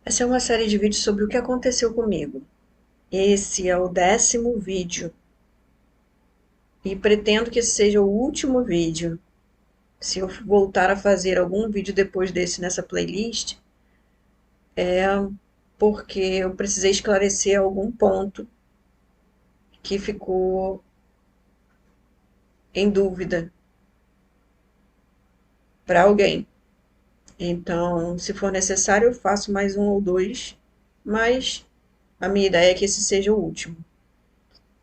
Essa é uma série de vídeos sobre o que aconteceu comigo. Esse é o 10º vídeo e pretendo que esse seja o último vídeo. Se eu voltar a fazer algum vídeo depois desse nessa playlist, porque eu precisei esclarecer algum ponto que ficou em dúvida para alguém. Então, se for necessário, eu faço mais um ou dois, mas a minha ideia é que esse seja o último.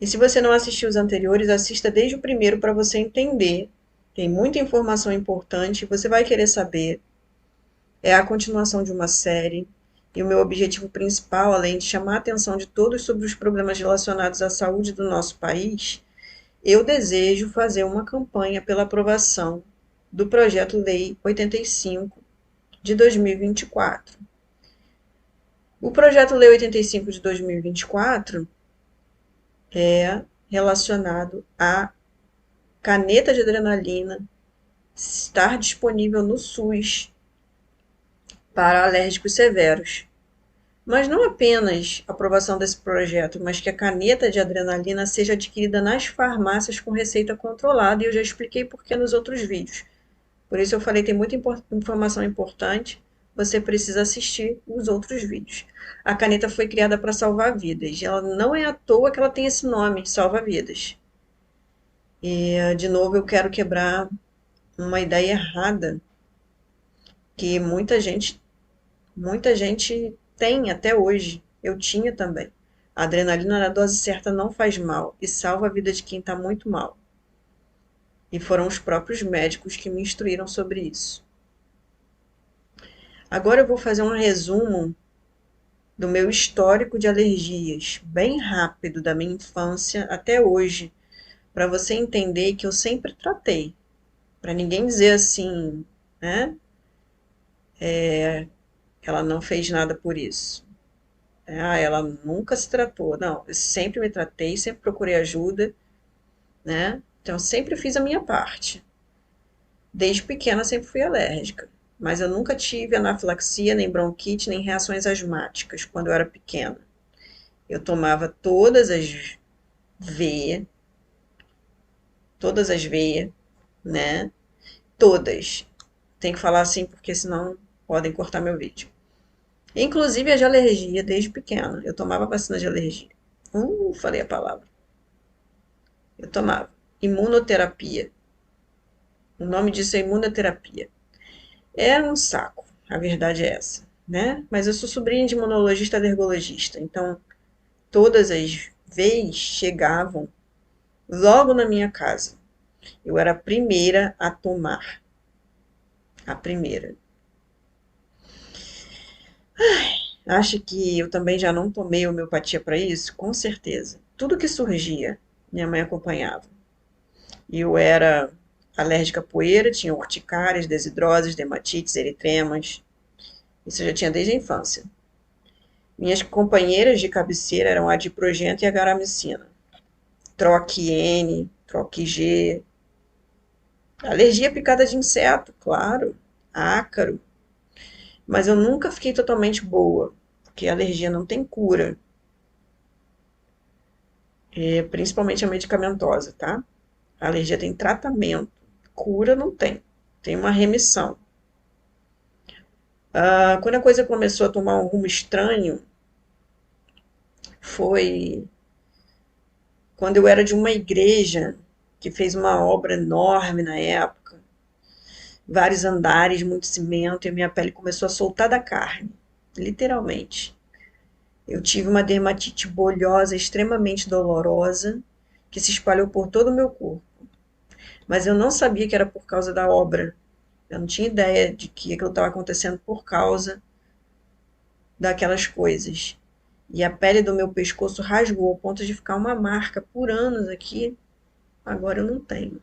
E se você não assistiu os anteriores, assista desde o primeiro para você entender. Tem muita informação importante, você vai querer saber. É a continuação de uma série. E o meu objetivo principal, além de chamar a atenção de todos sobre os problemas relacionados à saúde do nosso país, eu desejo fazer uma campanha pela aprovação do Projeto Lei 85 de 2024. O Projeto Lei 85 de 2024 é relacionado à caneta de adrenalina estar disponível no SUS para alérgicos severos. Mas não apenas a aprovação desse projeto, mas que a caneta de adrenalina seja adquirida nas farmácias com receita controlada, e eu já expliquei por que nos outros vídeos. Por isso eu falei, tem muita informação importante, você precisa assistir os outros vídeos. A caneta foi criada para salvar vidas, ela não é à toa que ela tem esse nome, salva vidas. E, de novo, eu quero quebrar uma ideia errada que muita gente tem até hoje. Eu tinha também. A adrenalina na dose certa não faz mal e salva a vida de quem está muito mal. E foram os próprios médicos que me instruíram sobre isso. Agora eu vou fazer um resumo do meu histórico de alergias, bem rápido, da minha infância até hoje, para você entender que eu sempre tratei. Para ninguém dizer assim, né? Ela não fez nada por isso. Ela nunca se tratou. Não, eu sempre me tratei, sempre procurei ajuda, né? Então, sempre fiz a minha parte. Desde pequena, sempre fui alérgica. Mas eu nunca tive anafilaxia, nem bronquite, nem reações asmáticas quando eu era pequena. Eu tomava veias, todas as veias, né? Todas. Tem que falar assim, porque senão podem cortar meu vídeo. Inclusive a de alergia, desde pequena. Eu tomava vacina de alergia. Falei a palavra. Eu tomava. Imunoterapia. O nome disso é imunoterapia. É um saco, a verdade é essa, né? Mas eu sou sobrinha de imunologista alergologista, então todas as vezes chegavam logo na minha casa. Eu era a primeira a tomar. A primeira. Acha que eu também já não tomei homeopatia para isso? Com certeza. Tudo que surgia, minha mãe acompanhava. E eu era alérgica à poeira, tinha urticárias, desidroses, dermatites, eritremas. Isso eu já tinha desde a infância. Minhas companheiras de cabeceira eram a diprogenta e a garamicina. Troque N, troque G. Alergia à picada de inseto, claro. Ácaro. Mas eu nunca fiquei totalmente boa, porque a alergia não tem cura. Principalmente a medicamentosa, tá? A alergia tem tratamento. Cura não tem. Tem uma remissão. Quando a coisa começou a tomar um rumo estranho, foi quando eu era de uma igreja que fez uma obra enorme na época, vários andares, muito cimento, e a minha pele começou a soltar da carne, literalmente. Eu tive uma dermatite bolhosa extremamente dolorosa, que se espalhou por todo o meu corpo. Mas eu não sabia que era por causa da obra. Eu não tinha ideia de que aquilo estava acontecendo por causa daquelas coisas. E a pele do meu pescoço rasgou ao ponto de ficar uma marca por anos aqui. Agora eu não tenho.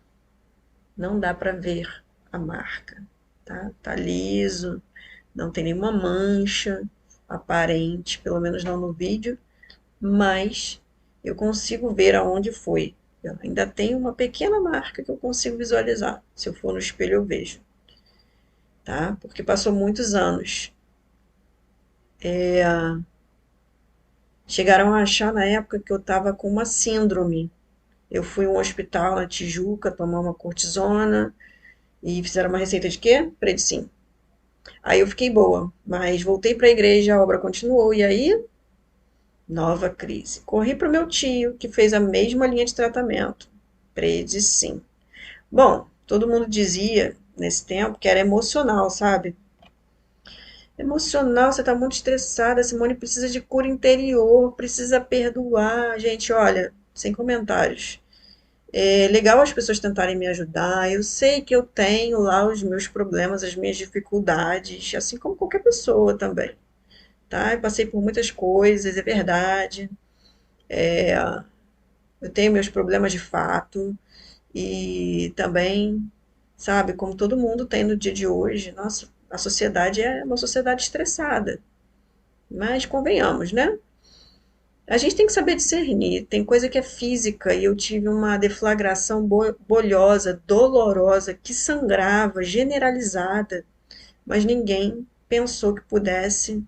Não dá para ver a marca, tá? Tá liso, não tem nenhuma mancha aparente, pelo menos não no vídeo, mas eu consigo ver aonde foi. Eu ainda tenho uma pequena marca que eu consigo visualizar. Se eu for no espelho eu vejo, tá? Porque passou muitos anos. Chegaram a achar na época que eu estava com uma síndrome. Eu fui a um hospital na Tijuca tomar uma cortisona e fizeram uma receita de quê? Predsim. Aí eu fiquei boa, mas voltei para a igreja, a obra continuou e aí nova crise. Corri para o meu tio, que fez a mesma linha de tratamento. Predsim. Bom, todo mundo dizia nesse tempo que era emocional, sabe? Emocional, você tá muito estressada, Simone precisa de cura interior, precisa perdoar. Gente, olha, sem comentários. É legal as pessoas tentarem me ajudar. Eu sei que eu tenho lá os meus problemas, as minhas dificuldades, assim como qualquer pessoa também, tá? Eu passei por muitas coisas, é verdade. Eu tenho meus problemas de fato e também, sabe, como todo mundo tem no dia de hoje, nossa, a sociedade é uma sociedade estressada. Mas convenhamos, né? A gente tem que saber discernir. Tem coisa que é física e eu tive uma deflagração bolhosa, dolorosa, que sangrava, generalizada, mas ninguém pensou que pudesse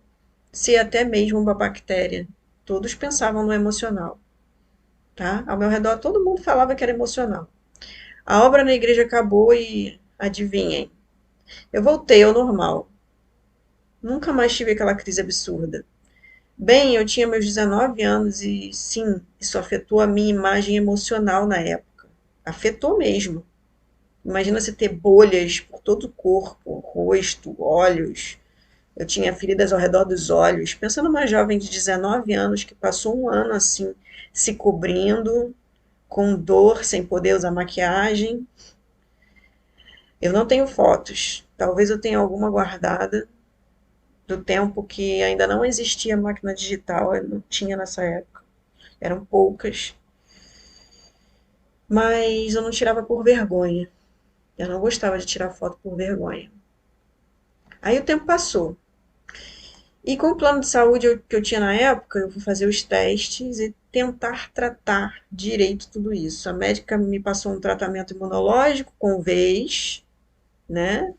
ser até mesmo uma bactéria. Todos pensavam no emocional, tá? Ao meu redor todo mundo falava que era emocional. A obra na igreja acabou e adivinhem, eu voltei ao normal. Nunca mais tive aquela crise absurda. Bem, eu tinha meus 19 anos e sim, isso afetou a minha imagem emocional na época. Afetou mesmo. Imagina você ter bolhas por todo o corpo, rosto, olhos. Eu tinha feridas ao redor dos olhos. Pensa numa jovem de 19 anos que passou um ano assim, se cobrindo, com dor, sem poder usar maquiagem. Eu não tenho fotos. Talvez eu tenha alguma guardada do tempo que ainda não existia máquina digital, eu não tinha nessa época. Eram poucas, mas eu não tirava por vergonha. Eu não gostava de tirar foto por vergonha. Aí o tempo passou. E com o plano de saúde que eu tinha na época, eu fui fazer os testes e tentar tratar direito tudo isso. A médica me passou um tratamento imunológico com vez, né?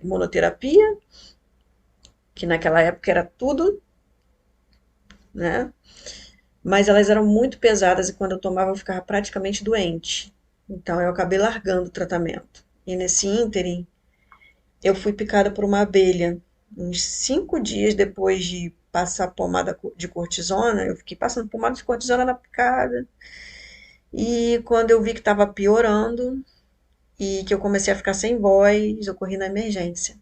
Imunoterapia, que naquela época era tudo, né? Mas elas eram muito pesadas e quando eu tomava eu ficava praticamente doente. Então eu acabei largando o tratamento. E nesse ínterim, eu fui picada por uma abelha. Uns 5 dias depois de passar pomada de cortisona, eu fiquei passando pomada de cortisona na picada. E quando eu vi que estava piorando e que eu comecei a ficar sem voz, eu corri na emergência.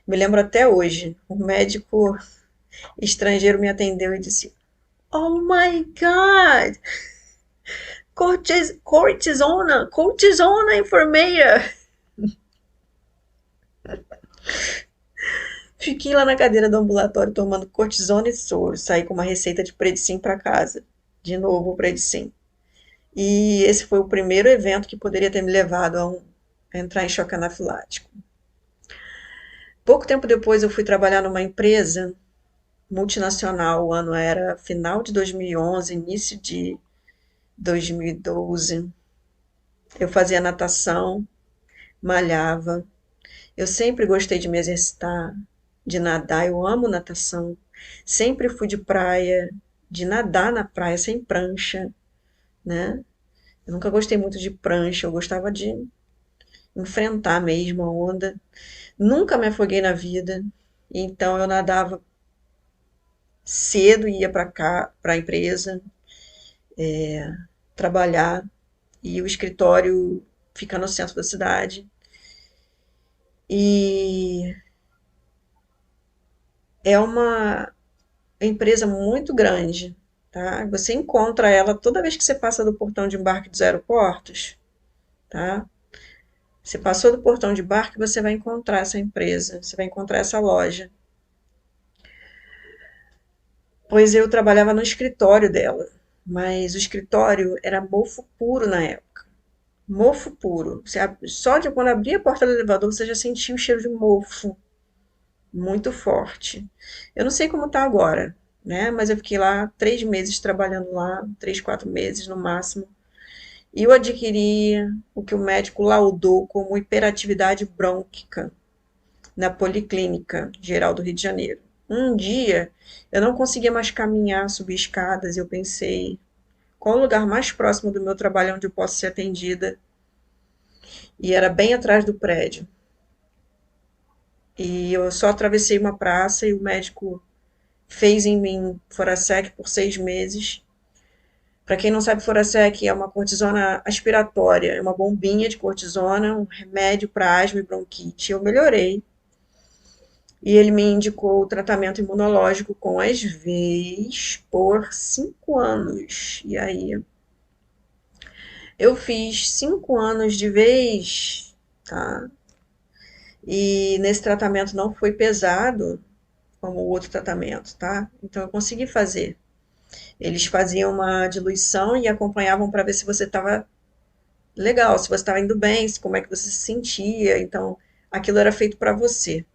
Me lembro até hoje, um médico estrangeiro me atendeu e disse: Oh my God! Cortisona, enfermeira! Fiquei lá na cadeira do ambulatório tomando cortisona e soro. Saí com uma receita de Predsim para casa. De novo o Predsim. E esse foi o primeiro evento que poderia ter me levado a entrar em choque anafilático. Pouco tempo depois eu fui trabalhar numa empresa multinacional. O ano era final de 2011, início de 2012. Eu fazia natação, malhava. Eu sempre gostei de me exercitar, de nadar. Eu amo natação. Sempre fui de praia, de nadar na praia sem prancha, né? Eu nunca gostei muito de prancha, eu gostava de enfrentar mesmo a onda. Nunca me afoguei na vida, então eu nadava cedo e ia para cá, para a empresa, trabalhar, e o escritório fica no centro da cidade. E é uma empresa muito grande, tá? Você encontra ela toda vez que você passa do portão de embarque dos aeroportos, tá? Você passou do portão de embarque, você vai encontrar essa empresa, você vai encontrar essa loja. Pois eu trabalhava no escritório dela, mas o escritório era mofo puro na época. Mofo puro. Só de quando abria a porta do elevador, você já sentia o cheiro de mofo muito forte. Eu não sei como tá agora, né? Mas eu fiquei lá 3 meses trabalhando lá, 3, 4 meses no máximo. E eu adquiri o que o médico laudou como hiperatividade brônquica na Policlínica Geral do Rio de Janeiro. Um dia eu não conseguia mais caminhar, subir escadas, e eu pensei, qual o lugar mais próximo do meu trabalho onde eu posso ser atendida? E era bem atrás do prédio. E eu só atravessei uma praça e o médico fez em mim Forasec por 6 meses. Para quem não sabe, Forasec é uma cortisona aspiratória, é uma bombinha de cortisona, um remédio para asma e bronquite. Eu melhorei. E ele me indicou o tratamento imunológico com as veias por 5 anos. E aí, eu fiz 5 anos de vez, tá? E nesse tratamento não foi pesado como o outro tratamento, tá? Então eu consegui fazer. Eles faziam uma diluição e acompanhavam para ver se você estava legal, se você estava indo bem, como é que você se sentia. Então, aquilo era feito para você.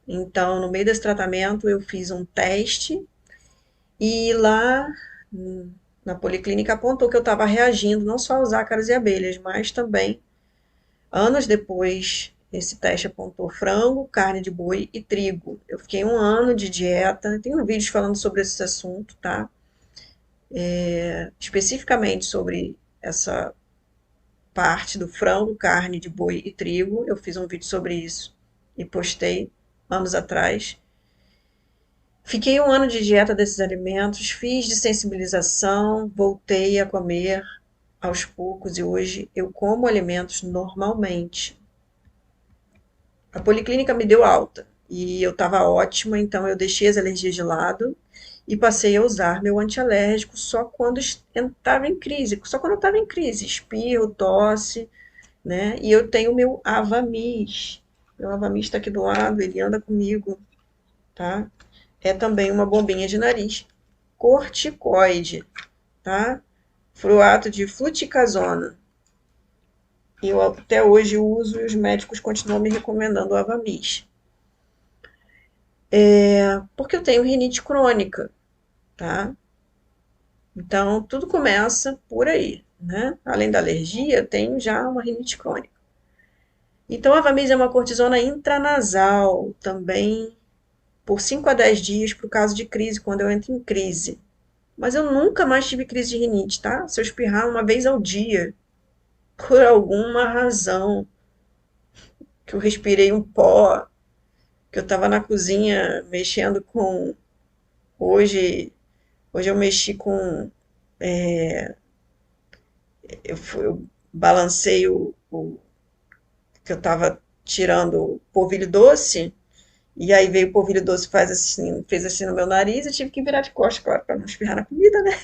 Então, no meio desse tratamento, eu fiz um teste e lá na policlínica apontou que eu estava reagindo não só aos ácaros e abelhas, mas também, anos depois, esse teste apontou frango, carne de boi e trigo. Eu fiquei um ano de dieta, tenho vídeos falando sobre esse assunto, tá? Especificamente sobre essa parte do frango, carne de boi e trigo. Eu fiz um vídeo sobre isso e postei anos atrás. Fiquei um ano de dieta desses alimentos, fiz de sensibilização, voltei a comer aos poucos e hoje eu como alimentos normalmente. A policlínica me deu alta e eu estava ótima, então eu deixei as alergias de lado e passei a usar meu antialérgico só quando estava em crise, só quando eu estava em crise, espirro, tosse, né? E eu tenho meu Avamis. Meu Avamis está aqui do lado, ele anda comigo, tá? É também uma bombinha de nariz corticoide, tá? Fluato de fluticasona. E eu até hoje uso e os médicos continuam me recomendando o Avamis. Porque eu tenho rinite crônica, tá? Então, tudo começa por aí, né? Além da alergia, eu tenho já uma rinite crônica. Então, a Avamis é uma cortisona intranasal, também por 5 a 10 dias para o caso de crise, quando eu entro em crise. Mas eu nunca mais tive crise de rinite, tá? Se eu espirrar uma vez ao dia, por alguma razão, que eu respirei um pó, que eu estava na cozinha mexendo com. Hoje, hoje eu mexi com. Eu balancei que eu estava tirando polvilho doce, e aí veio o polvilho doce, fez assim no meu nariz, e tive que virar de costas, claro, para não espirrar na comida, né?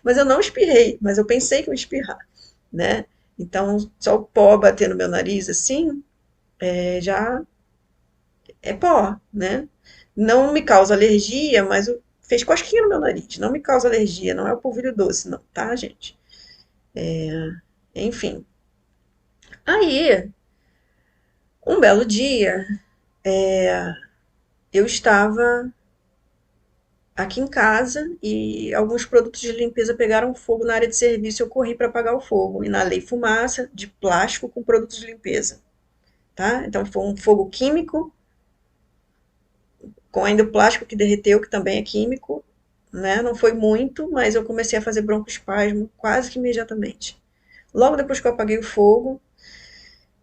Mas eu não espirrei, mas eu pensei que eu ia espirrar, né? Então, só o pó bater no meu nariz assim, já é pó, né? Não me causa alergia, mas fez cosquinha no meu nariz. Não me causa alergia, não é o polvilho doce, não, tá, gente? Enfim. Aí, um belo dia, eu estava aqui em casa e alguns produtos de limpeza pegaram fogo na área de serviço. Eu corri para apagar o fogo. Inalei fumaça de plástico com produtos de limpeza, tá? Então foi um fogo químico com ainda o plástico que derreteu, que também é químico, né? Não foi muito, mas eu comecei a fazer broncoespasmo quase que imediatamente. Logo depois que eu apaguei o fogo,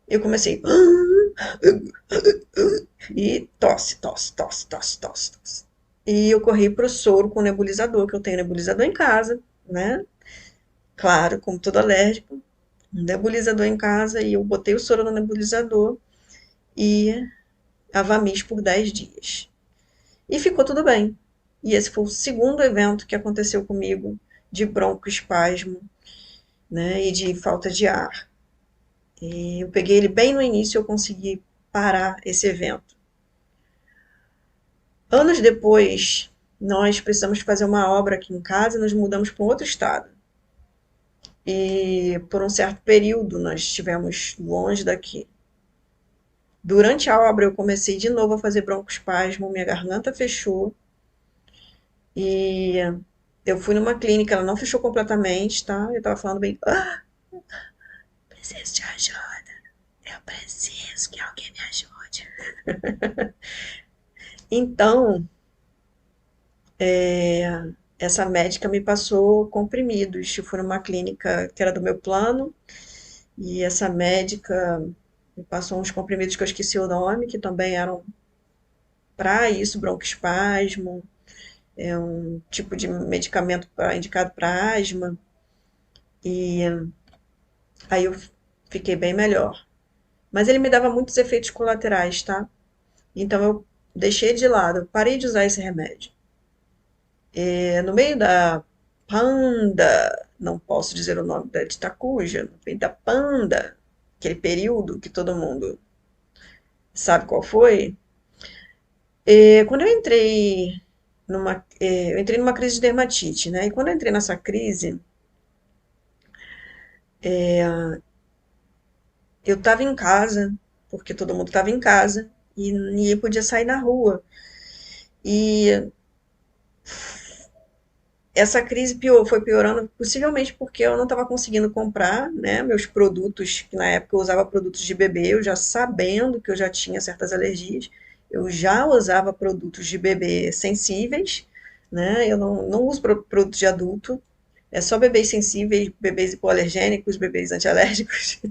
eu comecei e tosse, tosse, tosse, tosse, tosse, tosse. E eu corri pro soro com nebulizador, que eu tenho nebulizador em casa, né? Claro, como todo alérgico, um nebulizador em casa, e eu botei o soro no nebulizador e Avamis por 10 dias. E ficou tudo bem. E esse foi o segundo evento que aconteceu comigo de broncoespasmo, né, e de falta de ar. E eu peguei ele bem no início e eu consegui parar esse evento. Anos depois, nós precisamos fazer uma obra aqui em casa e nos mudamos para um outro estado. E por um certo período nós estivemos longe daqui. Durante a obra eu comecei de novo a fazer broncoespasmo, minha garganta fechou e eu fui numa clínica, ela não fechou completamente, tá? Eu tava falando bem, preciso de ajuda, eu preciso que alguém me ajude. Então, Essa médica me passou comprimidos. Eu fui numa clínica que era do meu plano, e essa médica me passou uns comprimidos que eu esqueci o nome, que também eram para isso, broncoespasmo, é um tipo de medicamento indicado para asma, e aí eu fiquei bem melhor. Mas ele me dava muitos efeitos colaterais, tá? Então eu deixei de lado, eu parei de usar esse remédio. No meio da Panda, não posso dizer o nome da de Itacuja, no meio da Panda, aquele período que todo mundo sabe qual foi, quando eu entrei numa crise de dermatite, né? E quando eu entrei nessa crise, eu estava em casa, porque todo mundo estava em casa, e ninguém podia sair na rua. E essa crise foi piorando, possivelmente porque eu não estava conseguindo comprar, né, meus produtos, que na época eu usava produtos de bebê, eu já sabendo que eu já tinha certas alergias, eu já usava produtos de bebê sensíveis, né, eu não uso produtos de adulto, é só bebês sensíveis, bebês hipoalergênicos, bebês antialérgicos.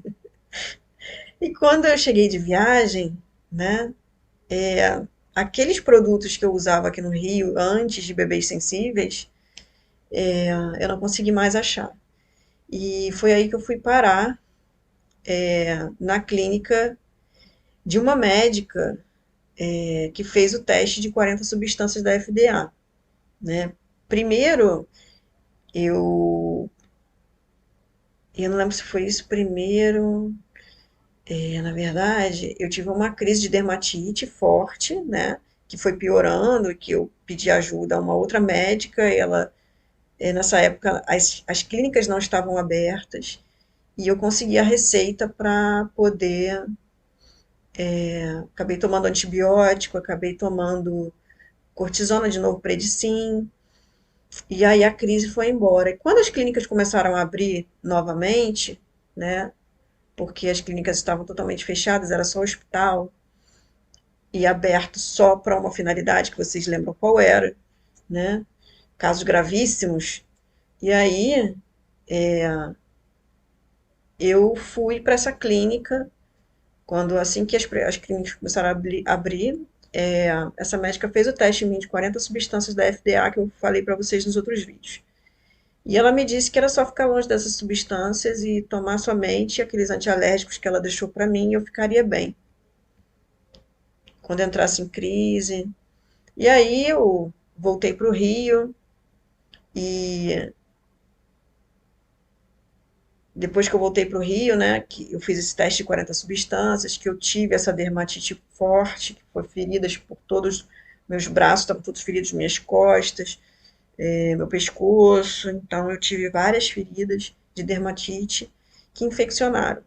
E quando eu cheguei de viagem, né, aqueles produtos que eu usava aqui no Rio antes de bebês sensíveis, eu não consegui mais achar. E foi aí que eu fui parar na clínica de uma médica que fez o teste de 40 substâncias da FDA, né? Primeiro, eu, eu não lembro se foi isso primeiro, na verdade, eu tive uma crise de dermatite forte, né? Que foi piorando, que eu pedi ajuda a uma outra médica, e ela, nessa época, as clínicas não estavam abertas, e eu consegui a receita para poder. Acabei tomando antibiótico, acabei tomando cortisona de novo, Predicin, e aí a crise foi embora. E quando as clínicas começaram a abrir novamente, né, porque as clínicas estavam totalmente fechadas, era só hospital, e aberto só para uma finalidade, que vocês lembram qual era, né, casos gravíssimos, e aí eu fui para essa clínica. Quando assim que as clínicas começaram a abrir, essa médica fez o teste em mim de 40 substâncias da FDA que eu falei para vocês nos outros vídeos. E ela me disse que era só ficar longe dessas substâncias e tomar somente aqueles antialérgicos que ela deixou para mim e eu ficaria bem. Quando entrasse em crise. E aí eu voltei para o Rio e depois que eu voltei para o Rio, né, que eu fiz esse teste de 40 substâncias, que eu tive essa dermatite forte, que foi feridas por todos meus braços, estavam todos feridos, minhas costas, meu pescoço, então eu tive várias feridas de dermatite que infeccionaram.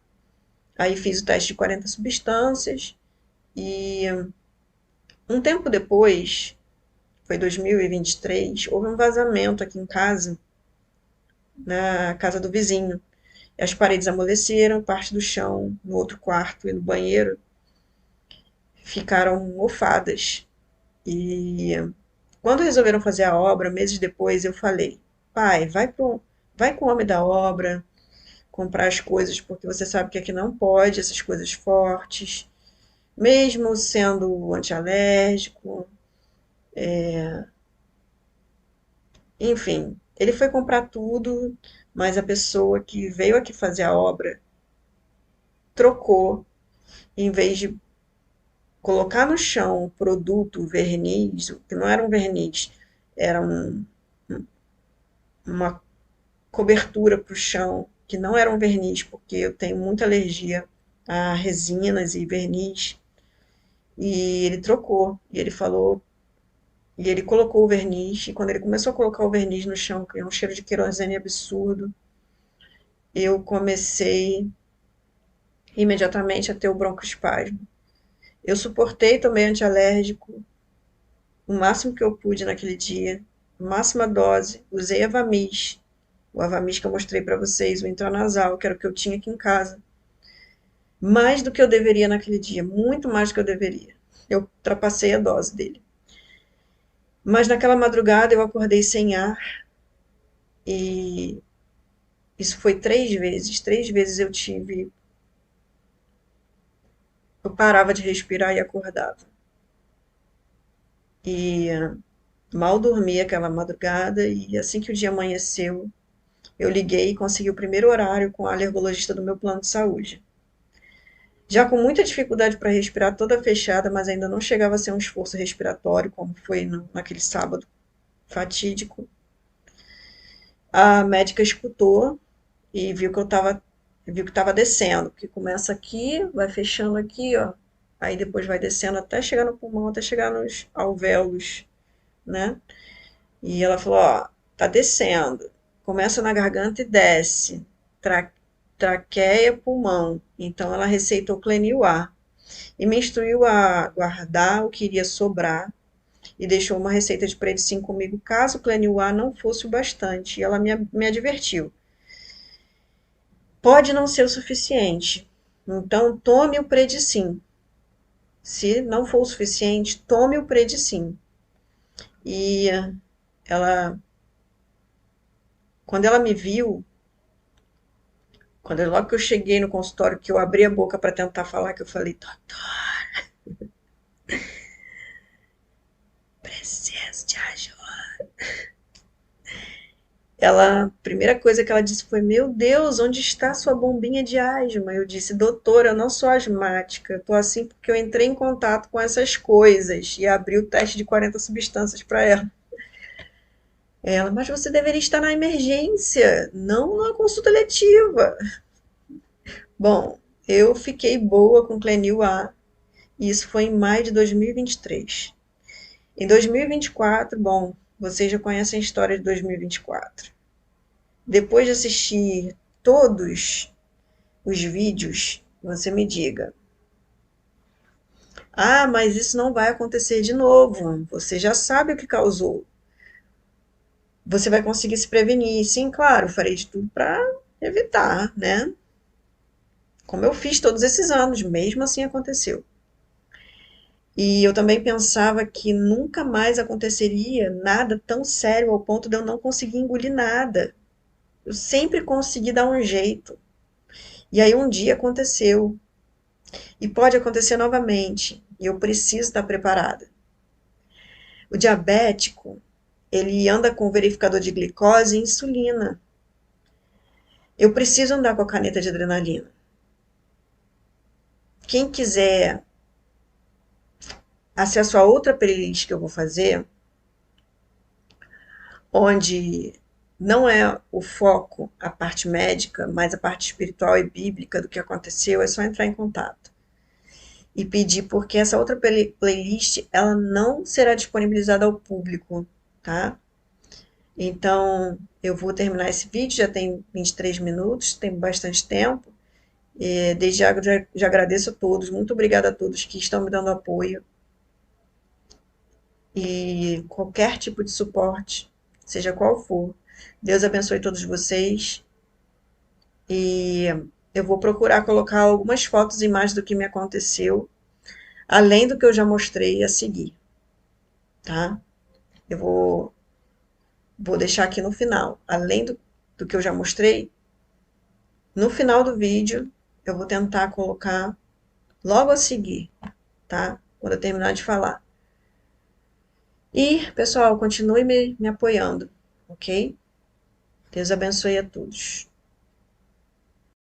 Aí fiz o teste de 40 substâncias e um tempo depois, foi 2023, houve um vazamento aqui em casa, na casa do vizinho. As paredes amoleceram, parte do chão, no outro quarto e no banheiro ficaram mofadas. E quando resolveram fazer a obra, meses depois, eu falei: pai, vai com o homem da obra comprar as coisas, porque você sabe que aqui não pode essas coisas fortes, mesmo sendo antialérgico. Enfim, ele foi comprar tudo, mas a pessoa que veio aqui fazer a obra trocou, em vez de colocar no chão o produto, o verniz, que não era um verniz, era uma cobertura para o chão, que não era um verniz, porque eu tenho muita alergia a resinas e verniz. E ele trocou, e ele falou, e ele colocou o verniz, e quando ele começou a colocar o verniz no chão, que é um cheiro de querosene absurdo, eu comecei imediatamente a ter o broncoespasmo. Eu suportei, tomei antialérgico, o máximo que eu pude naquele dia, máxima dose, usei Avamis, o Avamis que eu mostrei para vocês, o intranasal, que era o que eu tinha aqui em casa. Mais do que eu deveria naquele dia, muito mais do que eu deveria. Eu ultrapassei a dose dele. Mas naquela madrugada eu acordei sem ar e isso foi 3 vezes. 3 vezes eu tive. Eu parava de respirar e acordava. E mal dormi aquela madrugada e assim que o dia amanheceu, eu liguei e consegui o primeiro horário com a alergologista do meu plano de saúde. Já com muita dificuldade para respirar, toda fechada, mas ainda não chegava a ser um esforço respiratório, como foi naquele sábado fatídico. A médica escutou e viu que estava descendo, porque começa aqui, vai fechando aqui, ó, aí depois vai descendo até chegar no pulmão, até chegar nos alvéolos, né? E ela falou, ó, tá descendo, começa na garganta e desce, tra traqueia, pulmão. Então ela receitou Clenil A e me instruiu a guardar o que iria sobrar e deixou uma receita de Predsim comigo caso o Clenil A não fosse o bastante. E ela me advertiu. Pode não ser o suficiente. Então, tome o Predsim. Se não for o suficiente, tome o Predsim. E ela, quando ela me viu, logo que eu cheguei no consultório, que eu abri a boca para tentar falar, que eu falei, doutor, preciso de ajuda. A primeira coisa que ela disse foi: Meu Deus, onde está sua bombinha de asma? Eu disse: Doutora, eu não sou asmática. Eu tô assim porque eu entrei em contato com essas coisas e abri o teste de 40 substâncias para ela. Mas você deveria estar na emergência, não na consulta letiva. Bom, eu fiquei boa com Clenil A e isso foi em maio de 2023. Em 2024, bom, vocês já conhecem a história de 2024. Depois de assistir todos os vídeos, você me diga: Ah, mas isso não vai acontecer de novo. Você já sabe o que causou. Você vai conseguir se prevenir. Sim, claro, farei de tudo para evitar, né? Como eu fiz todos esses anos, mesmo assim aconteceu. E eu também pensava que nunca mais aconteceria nada tão sério ao ponto de eu não conseguir engolir nada. Eu sempre consegui dar um jeito. E aí um dia aconteceu. E pode acontecer novamente. E eu preciso estar preparada. O diabético, ele anda com verificador de glicose e insulina. Eu preciso andar com a caneta de adrenalina. Quem quiser acesso a outra playlist que eu vou fazer, onde não é o foco a parte médica, mas a parte espiritual e bíblica do que aconteceu, é só entrar em contato e pedir, porque essa outra playlist ela não será disponibilizada ao público, tá? Então, eu vou terminar esse vídeo, já tem 23 minutos, tem bastante tempo. Desde já agradeço a todos, muito obrigada a todos que estão me dando apoio. E qualquer tipo de suporte, seja qual for. Deus abençoe todos vocês. E eu vou procurar colocar algumas fotos e imagens do que me aconteceu, além do que eu já mostrei a seguir, tá? Eu vou deixar aqui no final, além do que eu já mostrei, no final do vídeo eu vou tentar colocar logo a seguir, tá? Quando eu terminar de falar. E, pessoal, continue me apoiando, ok? Deus abençoe a todos.